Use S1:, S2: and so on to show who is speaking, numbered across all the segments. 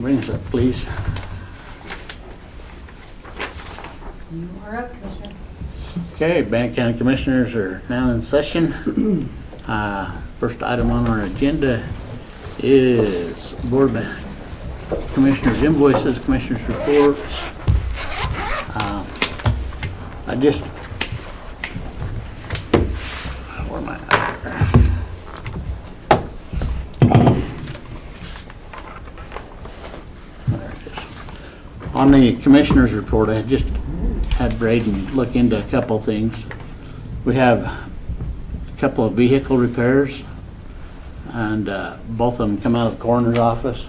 S1: Bring us up, please.
S2: You are up, Commissioner.
S1: Okay, Bannock County Commissioners are now in session. First item on our agenda is Board of Commissioners invoices, Commissioners reports. Where am I at here? There it is. On the Commissioners report, I just had Braden look into a couple things. We have a couple of vehicle repairs, and both of them come out of the coroner's office.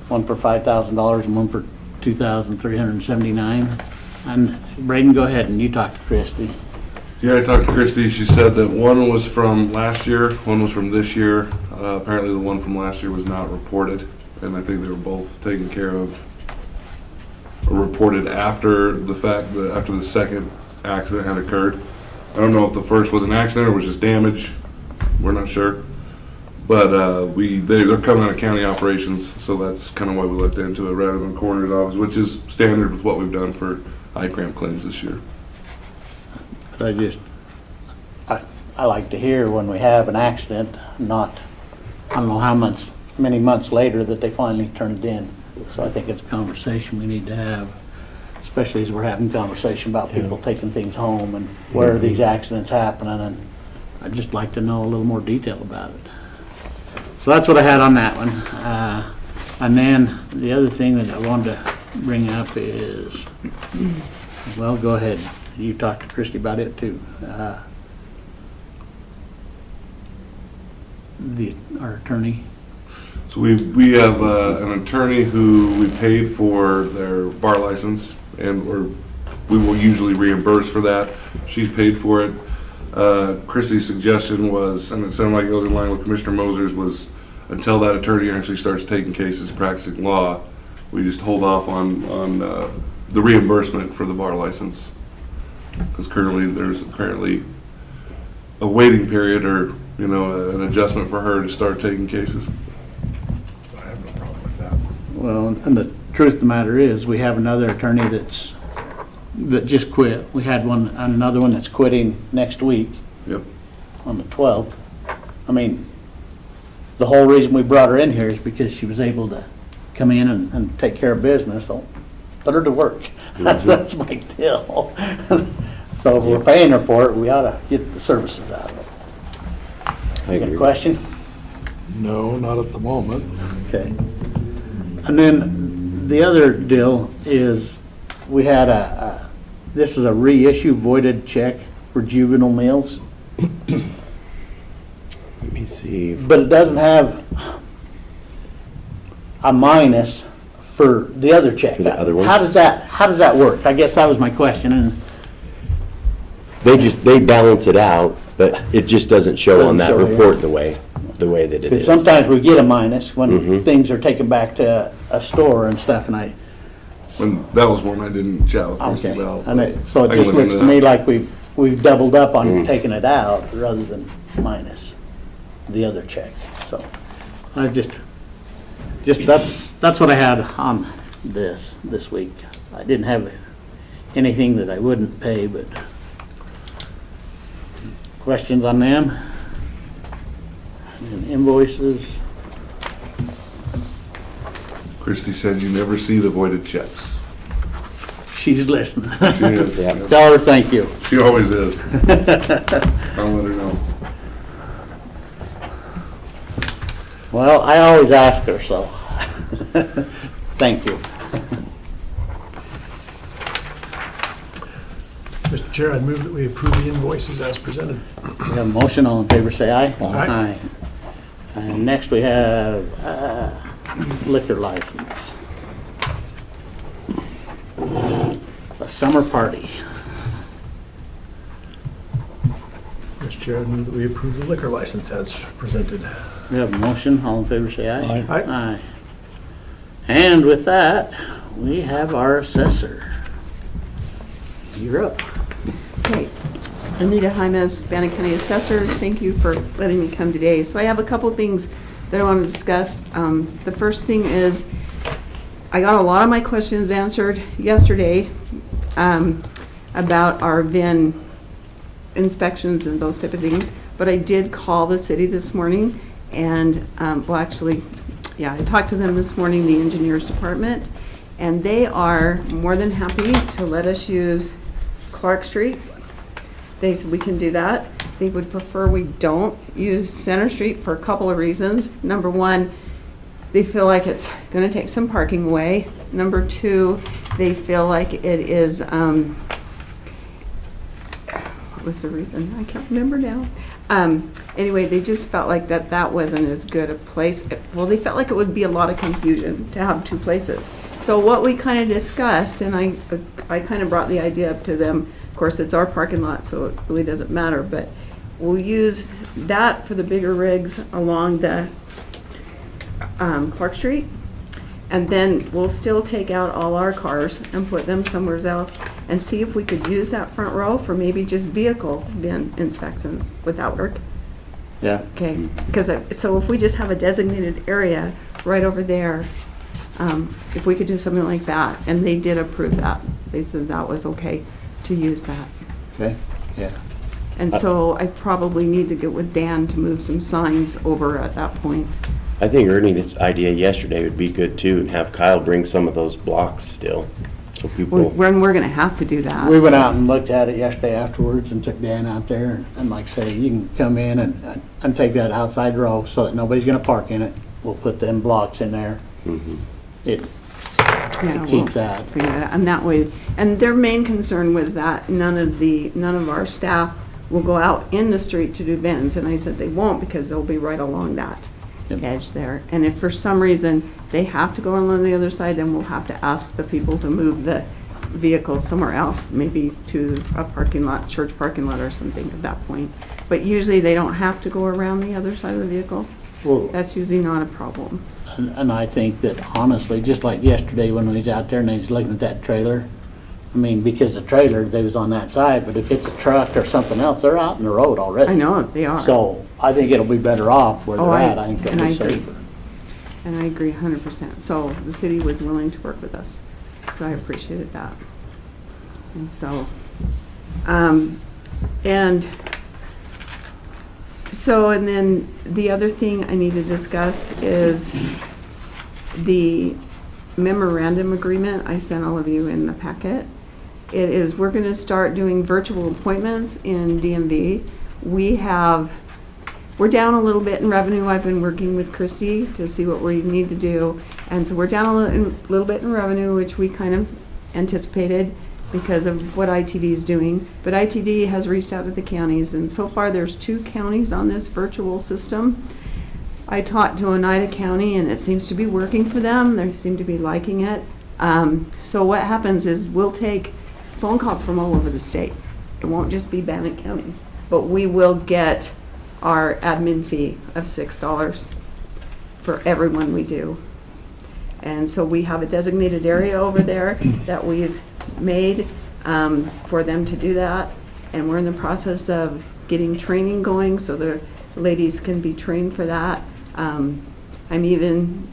S1: One for $5,000 and one for $2,379. And Braden, go ahead and you talk to Christy.
S3: Yeah, I talked to Christy. She said that one was from last year, one was from this year. Apparently the one from last year was not reported, and I think they were both taken care of, or reported after the fact, after the second accident had occurred. I don't know if the first was an accident or was just damage. We're not sure. But they're coming out of county operations, so that's kind of why we looked into it rather than coroner's office, which is standard with what we've done for ICRAM claims this year.
S1: But I like to hear when we have an accident, not, I don't know how many months later that they finally turn it in. So I think it's a conversation we need to have, especially as we're having conversation about people taking things home and where are these accidents happening, and I'd just like to know a little more detail about it. So that's what I had on that one. And then the other thing that I wanted to bring up is, well, go ahead. You talked to Christy about it too. Our attorney.
S3: So we have an attorney who we paid for their bar license, and we will usually reimburse for that. She's paid for it. Christy's suggestion was, and it sounded like it goes in line with Commissioner Moser's, was until that attorney actually starts taking cases, practicing law, we just hold off on the reimbursement for the bar license. Because there's currently a waiting period, or an adjustment for her to start taking cases.
S4: I have no problem with that.
S1: Well, and the truth of the matter is, we have another attorney that just quit. We had another one that's quitting next week.
S3: Yep.
S1: On the 12th. I mean, the whole reason we brought her in here is because she was able to come in and take care of business. So put her to work. That's my deal. So if we're paying her for it, we ought to get the services out of it. You got a question?
S4: No, not at the moment.
S1: Okay. And then the other deal is, we had this is a reissue voided check for juvenile meals.
S5: Let me see.
S1: But it doesn't have a minus for the other check.
S5: For the other one?
S1: How does that work? I guess that was my question. And
S5: They balance it out, but it just doesn't show on that
S1: Doesn't show,
S5: report the way that it
S1: because
S5: is.
S1: sometimes we get a minus when things are taken back to a store and stuff, and
S3: And that was one I didn't chat with Christy
S1: okay.
S3: about.
S1: And so it
S3: I can
S1: just
S3: look
S1: looks
S3: into
S1: to me
S3: that.
S1: like we've doubled up on taking it out rather than minus the other check. So I just that's what I had on this week. I didn't have anything that I wouldn't pay, but questions on them? And invoices?
S3: Christy said you never see the voided checks.
S1: She's listening.
S3: She is.
S5: Yeah.
S1: Tell her thank you.
S3: She always is. I'll let her know.
S1: Well, I always ask her, so thank you.
S4: Mr. Chair, I'd move that we approve the invoices as presented.
S1: We have a motion, all in favor say aye.
S4: Aye.
S1: And next we have liquor license. A summer party.
S4: Mr. Chair, I'd move that we approve the liquor license as presented.
S1: We have a motion, all in favor say aye.
S4: Aye.
S1: Aye. And with that, we have our assessor. You're up.
S2: Okay. Anita Jaimes, Bannock County Assessor. Thank you for letting me come today. So I have a couple things that I want to discuss. The first thing is, I got a lot of my questions answered yesterday about our VIN inspections and those type of things, but I did call the city this morning and, well, actually, yeah, I talked to them this morning, the engineers department, and they are more than happy to let us use Clark Street. They said we can do that. They would prefer we don't use Center Street for a couple of reasons. Number one, they feel like it's going to take some parking away. Number two, they feel like it is, what was the reason? I can't remember now. Anyway, they just felt like that wasn't as good a place. Well, they felt like it would be a lot of confusion to have two places. So what we kind of discussed, and I kind of brought the idea up to them. Of course, it's our parking lot, so it really doesn't matter, but we'll use that for the bigger rigs along the Clark Street, and then we'll still take out all our cars and put them somewhere else and see if we could use that front row for maybe just vehicle VIN inspections. Would that work?
S1: Yeah.
S2: Okay, because so if we just have a designated area right over there, if we could do something like that, and they did approve that. They said that was okay to use that.
S1: Okay, yeah.
S2: And so I probably need to get with Dan to move some signs over at that point.
S5: I think Ernie's idea yesterday would be good too, and have Kyle bring some of those blocks still, so people.
S2: When we're gonna have to do that.
S1: We went out and looked at it yesterday afterwards and took Dan out there, and like I say, you can come in and take that outside row so that nobody's gonna park in it. We'll put them blocks in there.
S5: Mhm.
S1: It
S2: Yeah,
S1: keeps
S2: we'll
S1: that.
S2: figure that, and that way, and their main concern was that none of our staff will go out in the street to do VINs, and I said they won't because they'll be right along that
S1: Yep.
S2: edge there. And if for some reason they have to go along the other side, then we'll have to ask the people to move the vehicles somewhere else, maybe to a parking lot, church parking lot or something at that point. But usually they don't have to go around the other side of the vehicle.
S1: Well,
S2: That's usually not a problem.
S1: and I think that honestly, just like yesterday when we was out there and they was looking at that trailer, I mean, because the trailer, they was on that side, but if it's a truck or something else, they're out in the road already.
S2: I know, they are.
S1: So I think it'll be better off where
S2: Oh,
S1: they're
S2: I-
S1: at. I think
S2: and
S1: they'll
S2: I
S1: be
S2: agree.
S1: safer.
S2: And I agree 100%. So the city was willing to work with us. So I appreciated that. And so, and then the other thing I need to discuss is the memorandum agreement I sent all of you in the packet. It is, we're going to start doing virtual appointments in DMV. We're down a little bit in revenue. I've been working with Christy to see what we need to do. And so we're down a little bit in revenue, which we kind of anticipated because of what ITD is doing. But ITD has reached out to the counties, and so far there's 2 counties on this virtual system. I talked to Oneida County, and it seems to be working for them. They seem to be liking it. So what happens is we'll take phone calls from all over the state. It won't just be Bannock County, but we will get our admin fee of $6 for everyone we do. And so we have a designated area over there that we've made for them to do that. And we're in the process of getting training going so the ladies can be trained for that. I'm even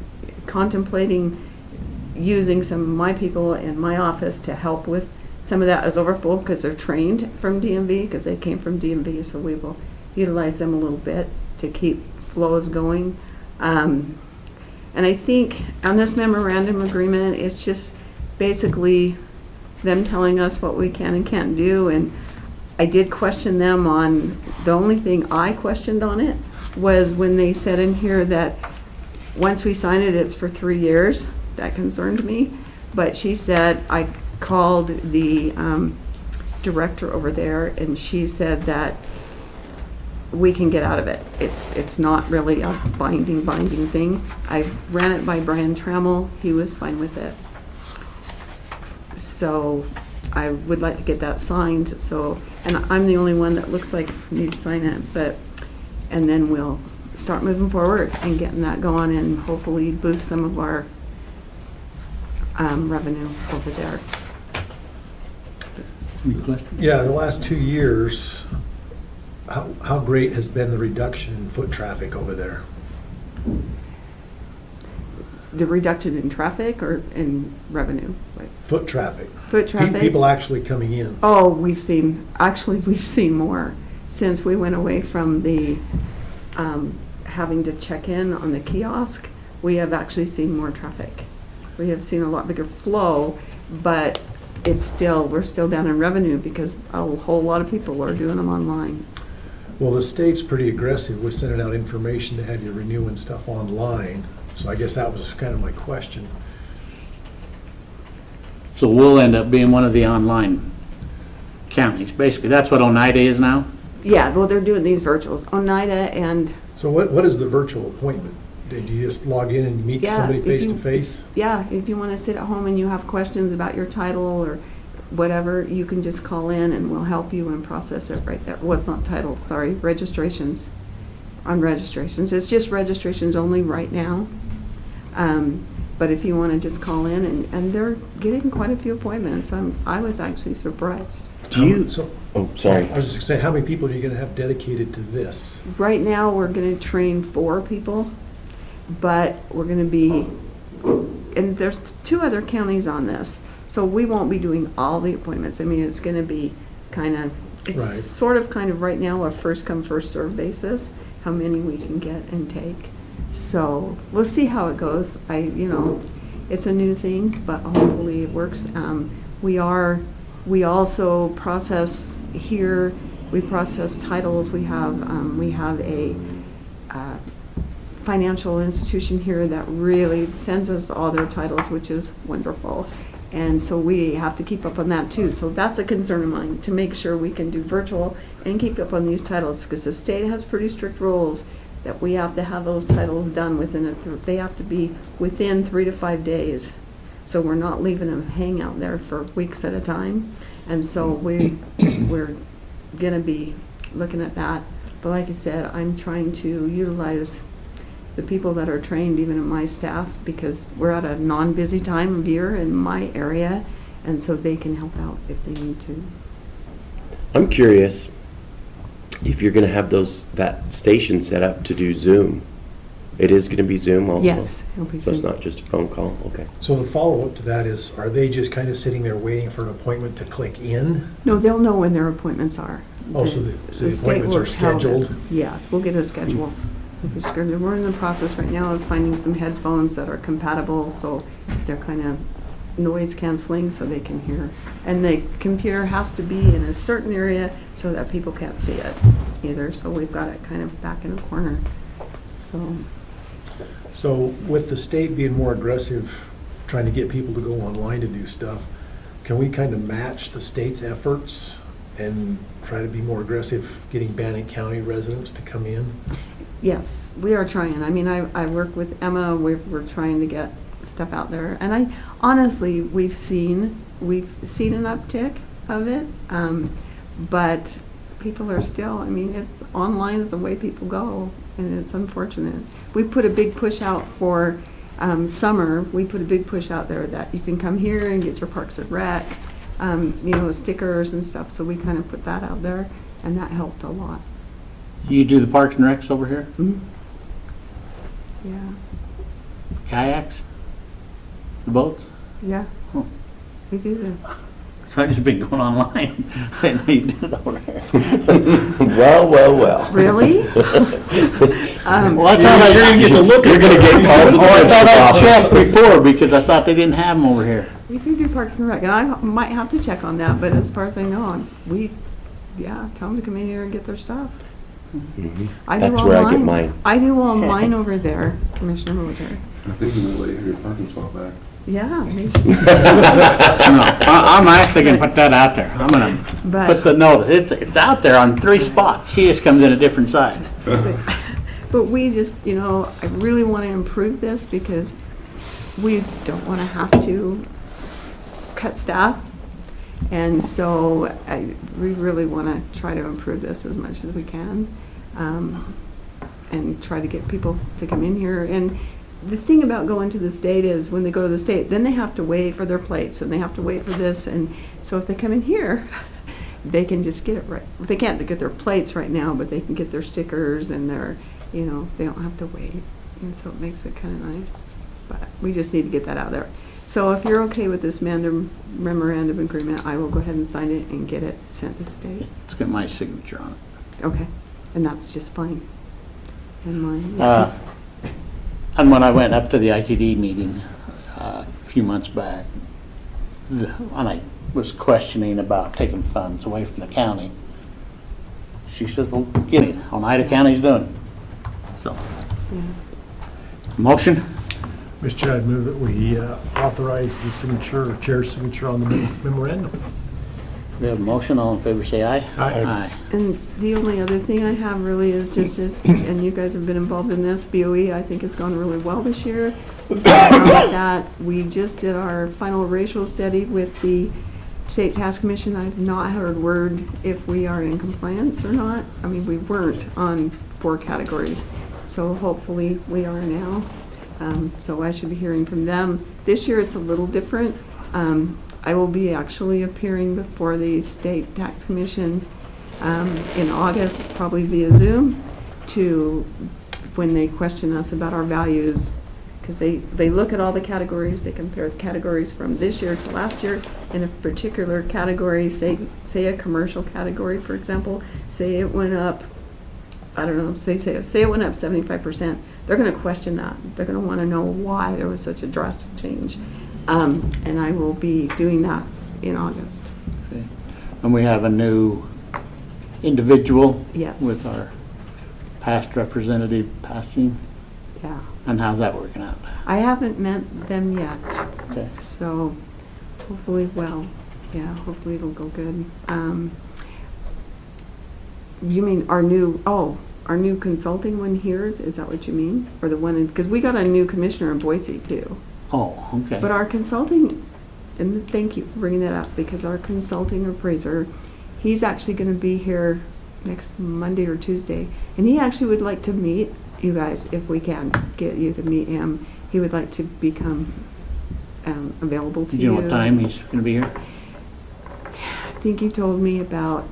S2: contemplating using some of my people in my office to help with some of that as overflow because they're trained from DMV, because they came from DMV, so we will utilize them a little bit to keep flows going. And I think on this memorandum agreement, it's just basically them telling us what we can and can't do. And I did question them on, the only thing I questioned on it was when they said in here that once we sign it, it's for 3 years. That concerned me. But she said, I called the director over there, and she said that we can get out of it. It's not really a binding thing. I ran it by Brian Trammell. He was fine with it. So I would like to get that signed. So, and I'm the only one that looks like needs to sign it, but, and then we'll start moving forward and getting that going and hopefully boost some of our revenue over there.
S1: Any questions?
S4: Yeah, the last 2 years, how great has been the reduction in foot traffic over there?
S2: the reduction in traffic or in revenue?
S4: Foot traffic.
S2: Foot traffic?
S4: People actually coming in.
S2: Oh, we've seen more since we went away from the having to check in on the kiosk. We have actually seen more traffic. We have seen a lot bigger flow, but we're still down in revenue because a whole lot of people are doing them online.
S4: Well, the state's pretty aggressive with sending out information to have you renewing stuff online. So I guess that was kind of my question.
S1: So we'll end up being one of the online counties. Basically, that's what Oneida is now?
S2: Yeah, well, they're doing these virtuals. Oneida and,
S4: So what is the virtual appointment? Did you just log in and meet
S2: Yeah,
S4: somebody
S2: if
S4: face to
S2: you-
S4: face?
S2: yeah, if you want to sit at home and you have questions about your title or whatever, you can just call in and we'll help you and process it right there. Well, it's not title, sorry, registrations. On registrations. It's just registrations only right now. But if you want to just call in, and they're getting quite a few appointments. I was actually surprised.
S5: Do you,
S4: So,
S5: oh, sorry.
S4: I was just gonna say, how many people are you gonna have dedicated to this?
S2: Right now, we're going to train 4 people, but we're going to be, and there's 2 other counties on this, so we won't be doing all the appointments. I mean, it's going to be kind of, it's
S4: Right.
S2: sort of kind of right now a first come, first served basis, how many we can get and take. So we'll see how it goes. It's a new thing, but hopefully it works. We also process here, we process titles. We have a financial institution here that really sends us all their titles, which is wonderful. And so we have to keep up on that too. So that's a concern of mine, to make sure we can do virtual and keep up on these titles, because the state has pretty strict rules that we have to have those titles done they have to be within 3 to 5 days. So we're not leaving them hang out there for weeks at a time. And so we're going to be looking at that. But like I said, I'm trying to utilize the people that are trained, even in my staff, because we're at a non-busy time of year in my area, and so they can help out if they need to.
S5: I'm curious if you're going to have that station set up to do Zoom. It is going to be Zoom also?
S2: Yes, it'll be
S5: So it's
S2: Zoom.
S5: not just a phone call? Okay.
S4: So the follow-up to that is, are they just kind of sitting there waiting for an appointment to click in?
S2: No, they'll know when their appointments are.
S4: Oh, so the
S2: state
S4: appointments are
S2: works how the-
S4: scheduled?
S2: Yes, we'll get a schedule. We're in the process right now of finding some headphones that are compatible, so they're kind of noise canceling, so they can hear. And the computer has to be in a certain area so that people can't see it either, so we've got it kind of back in a corner.
S4: So with the state being more aggressive, trying to get people to go online to do stuff, can we kind of match the state's efforts and try to be more aggressive getting Bannock County residents to come in?
S2: Yes, we are trying. I mean, I work with Emma. We're trying to get stuff out there, and honestly, we've seen an uptick of it, but people are still. I mean, it's online is the way people go, and it's unfortunate. We put a big push out for summer. We put a big push out there that you can come here and get your Parks and Rec, stickers and stuff. So we kind of put that out there, and that helped a lot.
S1: You do the Parks and Recs over here?
S2: Mm-hmm. Yeah.
S1: Kayaks? The boats?
S2: Yeah,
S1: Oh.
S2: we do that.
S1: So I've just been going online. I didn't know you did it over there.
S5: Well.
S2: Really?
S1: Well, I thought
S4: You're gonna get to look at
S5: You're going to get called to the
S1: Oh, I thought I
S5: principal's
S1: checked
S5: office.
S1: before because I thought they didn't have them over here.
S2: We do Parks and Rec, and I might have to check on that, but as far as I know, tell them to come in here and get their stuff.
S5: Mhm.
S2: I do
S5: That's where I get
S2: online.
S5: mine.
S2: I do all mine over there, Commissioner Moser.
S3: I think you will let your parking spot back.
S2: Yeah, maybe.
S1: No, I'm actually gonna put that out there. I'm gonna
S2: But-
S1: put the notice. It's out there on 3 spots. She just comes in a different side.
S2: But we just, I really want to improve this because we don't want to have to cut staff. And so we really want to try to improve this as much as we can, and try to get people to come in here. And the thing about going to the state is when they go to the state, then they have to wait for their plates and they have to wait for this. And so if they come in here, they can just get it right. They can't get their plates right now, but they can get their stickers and they don't have to wait. And so it makes it kind of nice. but we just need to get that out there. So if you're okay with this memorandum agreement, I will go ahead and sign it and get it sent to the state.
S1: It's got my signature on it.
S2: Okay, and that's just fine. And mine.
S1: And when I went up to the ITD meeting a few months back, and I was questioning about taking funds away from the county, she says, well, get it, Oneida County's doing it. So,
S2: Yeah.
S1: motion?
S4: Mr. Chair, I'd move that we authorize the signature, or chair's signature on the memorandum.
S1: We have a motion, all in favor say aye.
S4: Aye.
S2: And the only other thing I have really is just this, and you guys have been involved in this, BOE, I think has gone really well this year. That we just did our final racial study with the State Tax Commission. I've not heard word if we are in compliance or not. I mean, we weren't on 4 categories, so hopefully we are now. So I should be hearing from them. This year it's a little different. I will be actually appearing before the State Tax Commission in August, probably via Zoom, to when they question us about our values, because they look at all the categories, they compare categories from this year to last year, and if particular categories, say a commercial category, for example, say it went up, I don't know, say it went up 75%, they're going to question that. They're going to want to know why there was such a drastic change. And I will be doing that in August.
S1: Okay. And we have a new individual
S2: Yes.
S1: with our past representative passing.
S2: Yeah.
S1: And how's that working out?
S2: I haven't met them yet,
S1: Okay.
S2: so hopefully, hopefully it'll go good. You mean our new consulting one here? Is that what you mean? Or the one because we got a new commissioner in Boise too.
S1: Oh, okay.
S2: But our consulting, and thank you for bringing that up, because our consulting appraiser, he's actually going to be here next Monday or Tuesday, and he actually would like to meet you guys if we can get you to meet him. He would like to become available to
S1: Do you know what time he's going to be here?
S2: I think he told me about,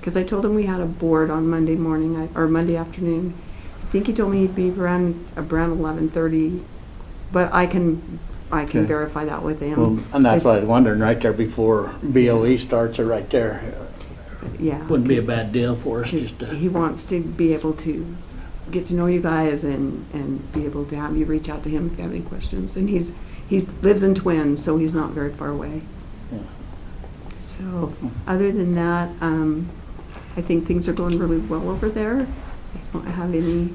S2: because I told him we had a board on Monday morning or Monday afternoon. I think he told me he'd be around 11:30. But I can
S1: Okay.
S2: verify that with him.
S1: Well, and that's what I was wondering, right there before BOE starts, or right there.
S2: Yeah.
S1: Wouldn't be a
S2: 'cause
S1: bad deal for us just to.
S2: he wants to be able to get to know you guys and be able to have you reach out to him if you have any questions. And he lives in Twin, so he's not very far away.
S1: Yeah.
S2: So other than that, I think things are going really well over there. I don't have any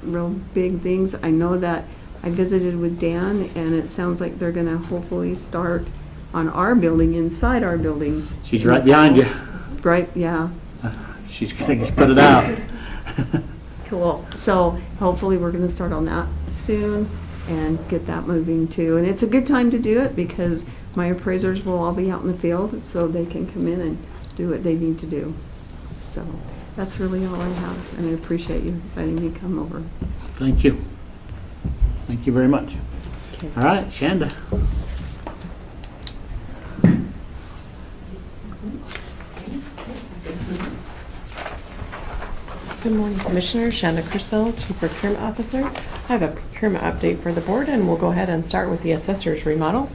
S2: real big things. I know that I visited with Dan, and it sounds like they're gonna hopefully start on our building, inside our building.
S1: She's right behind you.
S2: Right, yeah,
S1: She's going to put it out.
S2: cool. So hopefully we're gonna start on that soon and get that moving too. And it's a good time to do it because my appraisers will all be out in the field, so they can come in and do what they need to do. So that's really all I have, and I appreciate you letting me come over.
S1: Thank you. Thank you very much.
S2: Okay.
S1: All right, Shanda.
S6: Good morning, Commissioner. Shanda Crystal, Chief Procurement Officer. I have a procurement update for the board, and we'll go ahead and start with the assessor's remodel.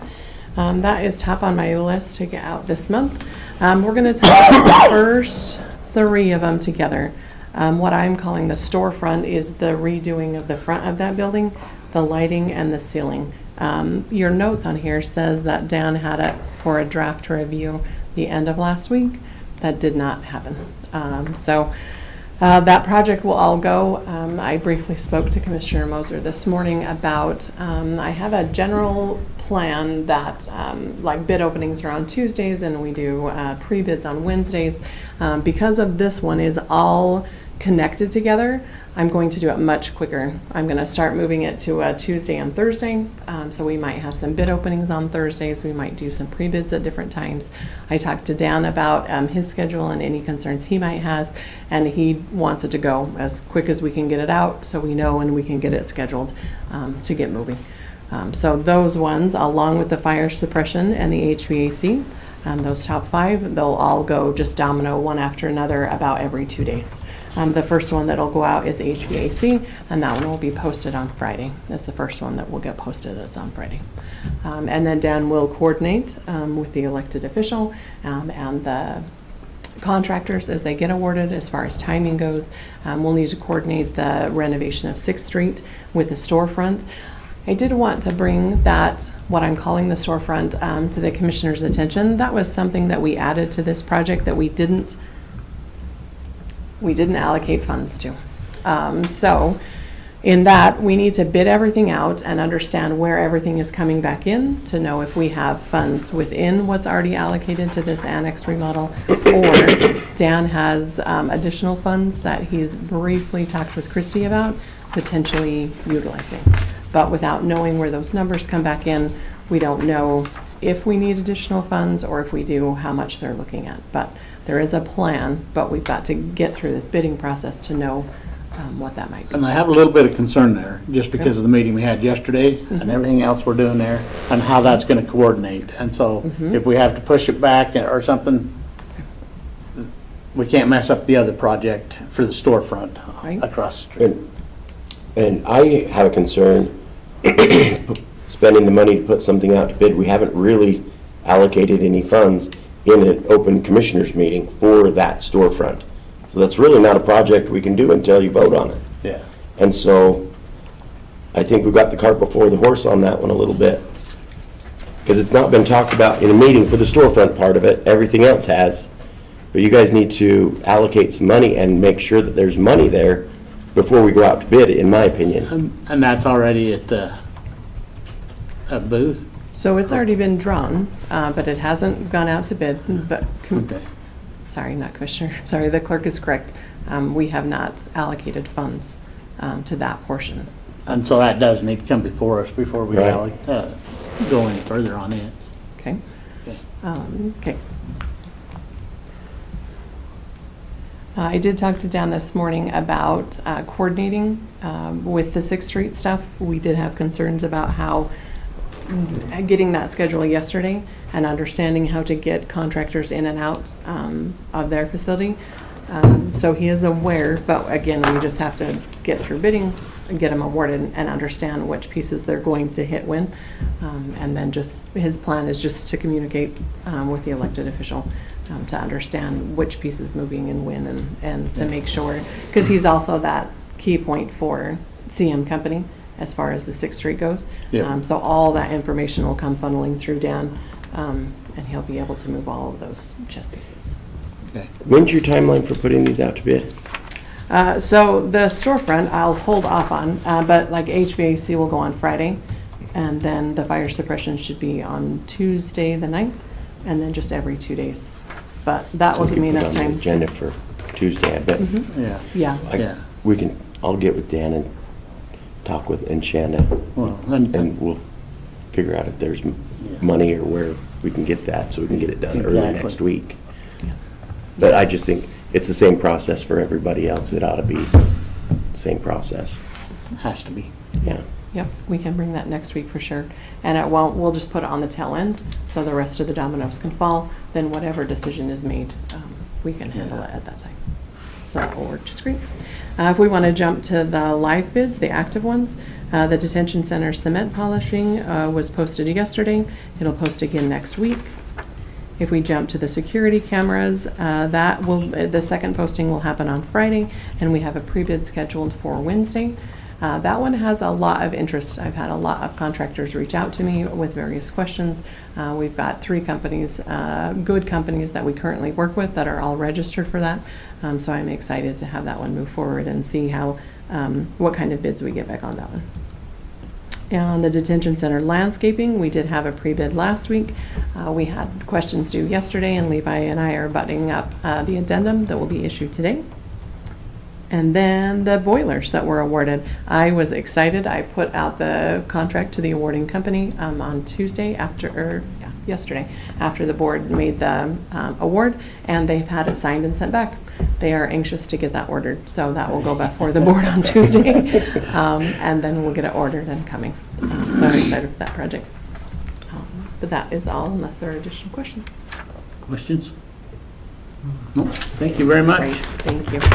S6: That is top on my list to get out this month. We're going to talk about the first 3 of them together. What I'm calling the storefront is the redoing of the front of that building, the lighting, and the ceiling. Your notes on here says that Dan had it for a draft review the end of last week. That did not happen. That project will all go. I briefly spoke to Commissioner Moser this morning about, I have a general plan that, like bid openings are on Tuesdays and we do pre-bids on Wednesdays. Because of this one is all connected together, I'm going to do it much quicker. I'm going to start moving it to a Tuesday and Thursday. So we might have some bid openings on Thursdays. We might do some pre-bids at different times. I talked to Dan about his schedule and any concerns he might have, and he wants it to go as quick as we can get it out so we know and we can get it scheduled to get moving. So those ones, along with the fire suppression and the HVAC, Those top 5, they'll all go just domino one after another about every 2 days. The first one that'll go out is HVAC, and that one will be posted on Friday. That's the first one that will get posted is on Friday. And then Dan will coordinate with the elected official and the contractors as they get awarded as far as timing goes. We'll need to coordinate the renovation of 6th Street with the storefront. I did want to bring that, what I'm calling the storefront, to the commissioner's attention. That was something that we added to this project that we didn't allocate funds to. So in that, we need to bid everything out and understand where everything is coming back in to know if we have funds within what's already allocated to this annex remodel, or Dan has additional funds that he's briefly talked with Christy about potentially utilizing. But without knowing where those numbers come back in, we don't know if we need additional funds, or if we do, how much they're looking at. But there is a plan, but we've got to get through this bidding process to know what that might be.
S1: And I have a little bit of concern there, just because of the meeting we had yesterday and everything else we're doing there, and how that's gonna coordinate. And so if we have to push it back or something, we can't mess up the other project for the storefront
S6: Right.
S1: across the street.
S5: And I have a concern, spending the money to put something out to bid. We haven't really allocated any funds in an open commissioners meeting for that storefront. So that's really not a project we can do until you vote on it.
S1: Yeah.
S5: And so I think we've got the cart before the horse on that one a little bit. Because it's not been talked about in a meeting for the storefront part of it. Everything else has. But you guys need to allocate some money and make sure that there's money there before we go out to bid, in my opinion.
S1: And that's already at the booth?
S6: So it's already been drawn, but it hasn't gone out to bid. But
S1: Okay.
S6: sorry, not Commissioner. Sorry, the clerk is correct. We have not allocated funds to that portion.
S1: And so that does need to come before us before we
S5: Right.
S1: go any further on it.
S6: Okay.
S1: Okay.
S6: Okay. I did talk to Dan this morning about coordinating with the 6th Street stuff. We did have concerns about how getting that schedule yesterday and understanding how to get contractors in and out of their facility. So he is aware, but again, we just have to get through bidding and get them awarded and understand which pieces they're going to hit when. And then just, his plan is just to communicate with the elected official to understand which piece is moving and when, and to make sure, because he's also that key point for CM Company as far as the 6th Street goes.
S1: Yeah.
S6: So all that information will come funneling through Dan, and he'll be able to move all of those chess pieces.
S1: Okay.
S5: When's your timeline for putting these out to bid?
S6: So the storefront, I'll hold off on, but like HVAC will go on Friday, and then the fire suppression should be on Tuesday the 9th, and then just every 2 days. But that will
S5: So
S6: give me
S5: we can
S6: enough
S5: put it on
S6: time.
S5: the agenda for Tuesday, I bet.
S1: Yeah.
S6: Yeah.
S1: Yeah.
S5: I'll get with Dan and talk with Shanda,
S1: Well,
S5: and we'll figure out if there's money or where we can get that, so we can get it done early
S1: Exactly.
S5: next week.
S6: Yeah.
S5: But I just think it's the same process for everybody else. It ought to be the same process.
S1: has to be.
S5: Yeah.
S6: Yep, we can bring that next week for sure. And it won't, we'll just put it on the tail end, so the rest of the dominoes can fall. Then whatever decision is made, we can handle it at that time. So that will work just great. If we want to jump to the live bids, the active ones, the detention center cement polishing was posted yesterday. It'll post again next week. If we jump to the security cameras, the second posting will happen on Friday, and we have a pre-bid scheduled for Wednesday. That one has a lot of interest. I've had a lot of contractors reach out to me with various questions. We've got 3 companies, good companies that we currently work with that are all registered for that. So I'm excited to have that one move forward and see how, what kind of bids we get back on that one. And on the detention center landscaping, we did have a pre-bid last week. We had questions due yesterday, and Levi and I are buttoning up the addendum that will be issued today. And then the boilers that were awarded. I was excited. I put out the contract to the awarding company on Tuesday yesterday after the board made the award, and they've had it signed and sent back. They are anxious to get that ordered, so that will go before the board on Tuesday, and then we'll get it ordered and coming. So I'm excited for that project. But that is all, unless there are additional questions.
S1: Questions? No, thank you very much.
S6: Great, thank you.